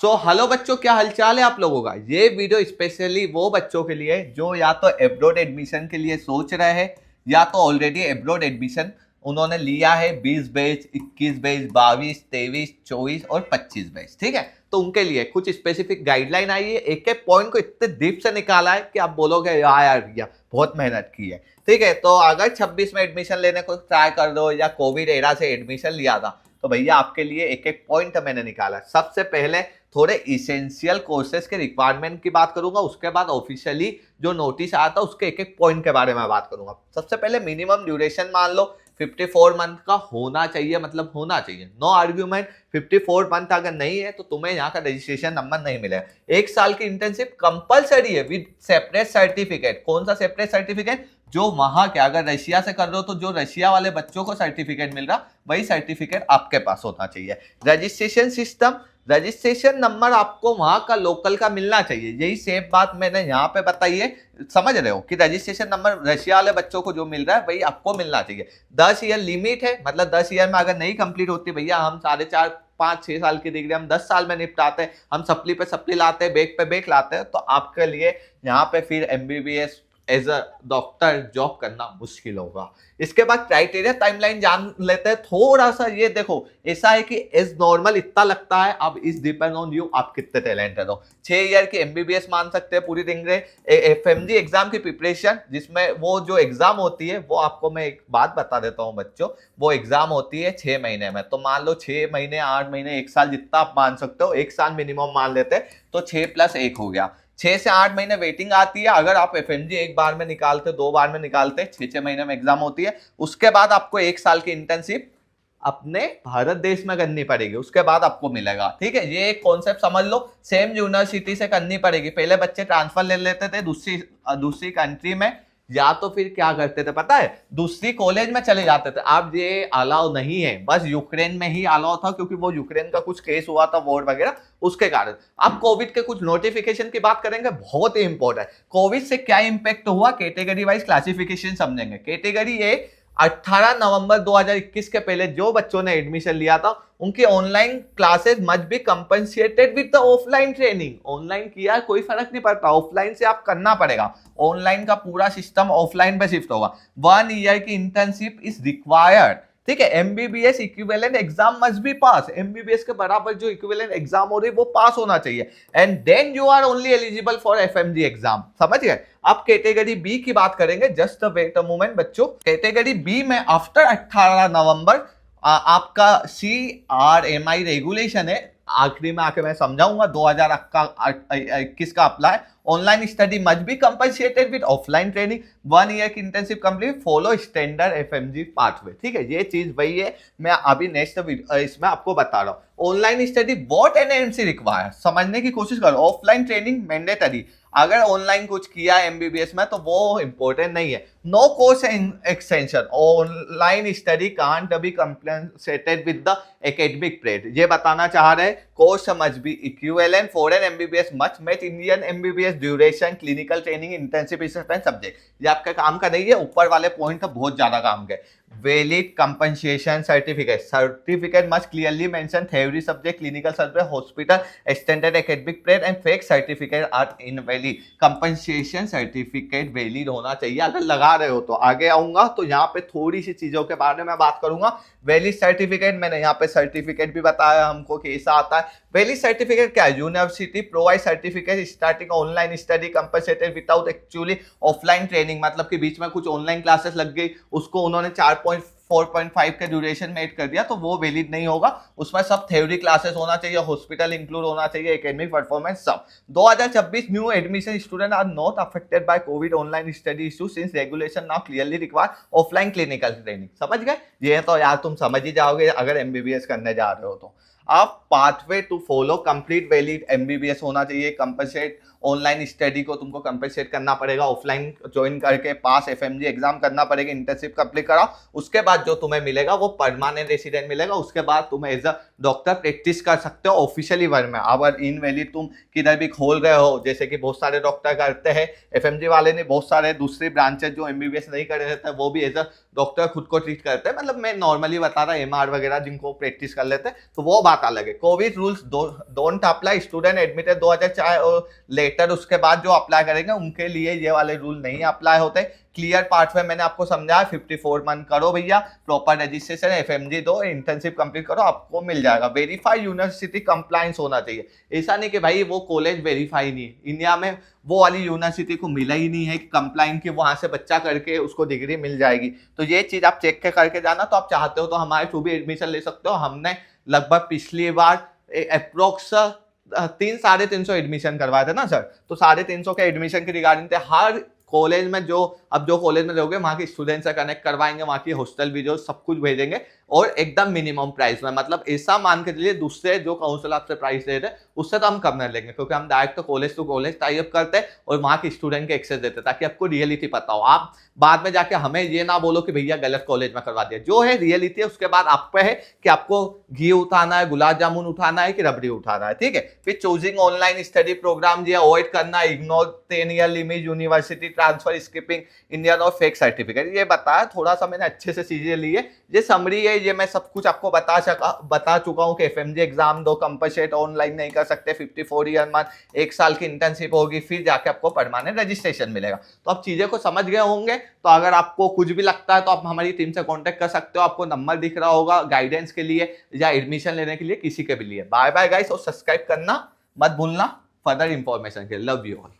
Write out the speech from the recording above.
Hello बच्चों, क्या हालचाल है आप लोगों का। ये वीडियो स्पेशली वो बच्चों के लिए जो या तो एब्रॉड एडमिशन के लिए सोच रहे हैं या तो ऑलरेडी एब्रॉड एडमिशन उन्होंने लिया है। 20 बैच, 21 बैच, 22, 23, 24 और 25 बैच। ठीक है, तो उनके लिए कुछ स्पेसिफिक गाइडलाइन आई है। एक एक पॉइंट को इतने डीप से निकाला है कि आप बोलोगे यार बहुत मेहनत की है। ठीक है, तो अगर 26 में एडमिशन लेने को ट्राई कर दो या कोविड एरा से एडमिशन लिया था तो भैया आपके लिए एक एक पॉइंट मैंने निकाला। सबसे पहले थोड़े इसेंशियल कोर्सेज के रिक्वायरमेंट की बात करूंगा, उसके बाद ऑफिशियली जो नोटिस आया था उसके एक एक पॉइंट के बारे में बात करूंगा। सबसे पहले मिनिमम ड्यूरेशन मान लो 54 मंथ का होना चाहिए, मतलब होना चाहिए, नो आर्ग्यूमेंट। 54 मंथ अगर नहीं है तो तुम्हें यहाँ का रजिस्ट्रेशन नंबर नहीं मिलेगा। एक साल की इंटर्नशिप कंपलसरी है विद सेपरेट सर्टिफिकेट। कौन सा सेपरेट सर्टिफिकेट? जो वहां के, अगर रशिया से कर रहे हो तो जो रशिया वाले बच्चों को सर्टिफिकेट मिल रहा वही सर्टिफिकेट आपके पास होना चाहिए। रजिस्ट्रेशन सिस्टम, रजिस्ट्रेशन नंबर आपको वहां का लोकल का मिलना चाहिए। यही सेम बात मैंने यहाँ पे बताई है। समझ रहे हो कि रजिस्ट्रेशन नंबर रशिया वाले बच्चों को जो मिल रहा है वही आपको मिलना चाहिए। 10 ईयर लिमिट है, मतलब 10 ईयर में अगर नहीं कंप्लीट होती भैया, हम 4.5 5 6 साल की डिग्री हम 10 साल में निपटाते हैं, हम सप्ली पे सप्ली लाते हैं, बेक पे बेक लाते हैं, तो आपके लिए यहाँ पे फिर MBBS as a doctor job करना मुश्किल होगा। इसके बाद क्राइटेरिया टाइमलाइन जान लेते हैं थोड़ा सा। ये देखो, ऐसा है कि एज नॉर्मल इतना लगता है, अब इस डिपेंड ऑन यू आप कितने टैलेंटेड हो। 6 ईयर की एमबीबीएस मान सकते हैं पूरी डिग्री। एफएमजी एग्जाम की प्रिपरेशन, जिसमें वो जो एग्जाम होती है वो आपको मैं एक बात बता देता हूँ बच्चों, वो एग्जाम होती है 6 महीने में। तो मान लो 6 महीने, 8 महीने, 1 साल, जितना आप मान सकते हो। 1 साल मिनिमम मान लेते हैं तो 6 + 1 हो गया। 6 से 8 महीने वेटिंग आती है। अगर आप एफएमजी एक बार में निकालते, 2 बार में निकालते, 6 महीने में एग्जाम होती है। उसके बाद आपको 1 साल की इंटर्नशिप अपने भारत देश में करनी पड़ेगी, उसके बाद आपको मिलेगा। ठीक है, ये एक कॉन्सेप्ट समझ लो। सेम यूनिवर्सिटी से करनी पड़ेगी। पहले बच्चे ट्रांसफर ले लेते थे दूसरी कंट्री में, या तो फिर क्या करते थे पता है, दूसरी कॉलेज में चले जाते थे। अब ये अलाउ नहीं है, बस यूक्रेन में ही अलाउ था, क्योंकि वो यूक्रेन का कुछ केस हुआ था वॉर वगैरह, उसके कारण। अब कोविड के कुछ नोटिफिकेशन की बात करेंगे, बहुत ही इंपॉर्टेंट। कोविड से क्या इंपैक्ट हुआ, कैटेगरी वाइज क्लासिफिकेशन समझेंगे। कैटेगरी ए, 18 नवंबर 2021 के पहले जो बच्चों ने एडमिशन लिया था उनकी online classes must be compensated with the offline training. Online किया कोई फर्क नहीं पड़ता, ऑफलाइन से आप करना पड़ेगा। ऑनलाइन का पूरा सिस्टम ऑफलाइन पे शिफ्ट होगा। 1 ईयर की इंटर्नशिप इज रिक्वायर्ड। ठीक है, MBBS equivalent exam must be pass. MBBS के बराबर जो इक्विवेलेंट एग्जाम हो रही है वो पास होना चाहिए, and then you are only eligible for FMG exam. समझ गए। अब कैटेगरी बी की बात करेंगे, जस्ट वेट अ मोमेंट बच्चों। कैटेगरी बी में आफ्टर 18 नवंबर आपका CRMI रेगुलेशन है, आखिरी में आके मैं समझाऊंगा। 2021 का apply. Online study must be compensated with offline training. 1 year की internship complete, follow standard FMG pathway. ठीक है, ये चीज वही है, मैं अभी नेक्स्ट इसमें आपको बता रहा हूँ। Online study what NMC require, समझने की कोशिश करो। Offline training mandatory. अगर ऑनलाइन कुछ किया एमबीबीएस में तो वो इंपॉर्टेंट नहीं है। No course extension, online study can't be compensated with the academic credit. ये बताना चाह रहे हैं, course must be equivalent. Foreign MBBS must match Indian MBBS duration, clinical training, internship subject. ये आपका काम का नहीं है, ऊपर वाले पॉइंट तो बहुत ज्यादा काम के। Valid compensation certificate, certificate must clearly mention theory subject, clinical subject, hospital, extended academic period and fake certificate are invalid. Compensation certificate valid होना चाहिए अगर लगा रहे हो तो। आगे आऊंगा तो यहाँ पे थोड़ी सी चीजों के बारे में बात करूंगा। वैलिड सर्टिफिकेट, मैंने यहाँ पे सर्टिफिकेट भी बताया हमको कि ऐसा आता है। वैलिड सर्टिफिकेट क्या है? University provide certificate starting online study compensated without actually offline training. मतलब कि बीच में कुछ ऑनलाइन क्लासेस लग गई, उसको उन्होंने 4.5 के ड्यूरेशन में ऐड कर दिया, तो वो वैलिड नहीं होगा। उसमें सब थ्योरी क्लासेस होना चाहिए, हॉस्पिटल इंक्लूड होना चाहिए, एकेडमिक परफॉर्मेंस सब। 2026 new admission student are not affected by covid online study issue since regulation now clearly require offline clinical training. समझ गए? ये तो यार तुम समझ ही जाओगे अगर एमबीबीएस करने जा रहे हो तो। अब pathway to follow, complete valid MBBS होना चाहिए। कंपनसेट ऑनलाइन स्टडी को तुमको कंपनसेट करना पड़ेगा, ऑफलाइन ज्वाइन करके पास एफएमजी एग्जाम करना पड़ेगा, इंटर्नशिप कंप्लीट कराओ। उसके बाद जो तुम्हें मिलेगा वो परमानेंट रेसिडेंट मिलेगा। उसके बाद तुम एज अ डॉक्टर प्रैक्टिस कर सकते हो ऑफिशियली वर्क में। अगर इनवैलिड तुम किधर भी खोल रहे हो, जैसे कि बहुत सारे डॉक्टर करते हैं, एफएमजी वाले ने बहुत सारे दूसरी ब्रांचेस जो एमबीबीएस नहीं कर रहे थे वो भी एज अ डॉक्टर खुद को ट्रीट करते हैं। मतलब मैं नॉर्मली बता रहा, एमआर वगैरह जिनको प्रैक्टिस कर लेते हैं, तो वो बात बात अलग है। Covid rules don't apply, student admitted 2004 और लेटर उसके बाद जो अप्लाई करेंगे उनके लिए ये वाले रूल नहीं अप्लाई होते। क्लियर पार्ट में मैंने आपको समझाया, 54 मंथ करो भैया, प्रॉपर रजिस्ट्रेशन FMG दो, इंटर्नशिप कंप्लीट करो, आपको मिल जाएगा। वेरीफाई यूनिवर्सिटी कंप्लायंस होना चाहिए। ऐसा नहीं कि भाई वो कॉलेज वेरीफाई नहीं है, इंडिया में वो वाली यूनिवर्सिटी को मिला ही नहीं है कि कंप्लाइंट की वहां से बच्चा करके उसको डिग्री मिल जाएगी। तो ये चीज आप चेक के करके जाना। तो आप चाहते हो तो हमारे थ्रू भी एडमिशन ले सकते हो। हमने लगभग पिछली बार अप्रोक्स 300-350 एडमिशन करवाए थे ना सर, तो 350 के एडमिशन की रिगार्डिंग थे। हर कॉलेज में जो कॉलेज में रहोगे वहां के स्टूडेंट से कनेक्ट करवाएंगे, वहां की हॉस्टल वीडियो सब कुछ भेजेंगे और एकदम मिनिमम प्राइस में, मतलब ऐसा मान के चलिए दूसरे जो काउंसिल आपसे प्राइस दे रहे उससे तो हम कम नहीं लेंगे, क्योंकि हम डायरेक्ट तो college to college tie up करते हैं और वहां के स्टूडेंट के एक्सेस देते ताकि आपको रियलिटी पता हो। आप बाद में जाके हमें ये ना बोलो कि भैया गलत कॉलेज में करवा दिया। जो है रियलिटी है, उसके बाद आप पे है कि आपको घी उठाना है, गुलाब जामुन उठाना है कि रबड़ी उठाना है, ठीक है। फिर चूजिंग ऑनलाइन स्टडी प्रोग्राम जी अवॉइड करना, ignore 10 year limit, university transfer, skipping Indian और फेक सर्टिफिकेट, ये बताया थोड़ा सा मैंने अच्छे से चीजें ली है। ये समरी है, ये मैं सब कुछ आपको बता चुका हूँ कि FMG एग्जाम दो, कंपलसेट ऑनलाइन नहीं कर सकते, 54 ईयर मंथ 1 साल की इंटर्नशिप होगी, फिर जाके आपको परमानेंट रजिस्ट्रेशन मिलेगा। तो आप चीजें को समझ गए होंगे। तो अगर आपको कुछ भी लगता है तो आप हमारी टीम से कांटेक्ट कर सकते हो, आपको नंबर दिख रहा होगा गाइडेंस के लिए या एडमिशन लेने के लिए, किसी के भी लिए। बाय बाय गाइस, और सब्सक्राइब करना मत भूलना फर्दर इंफॉर्मेशन के लिए। Love you all.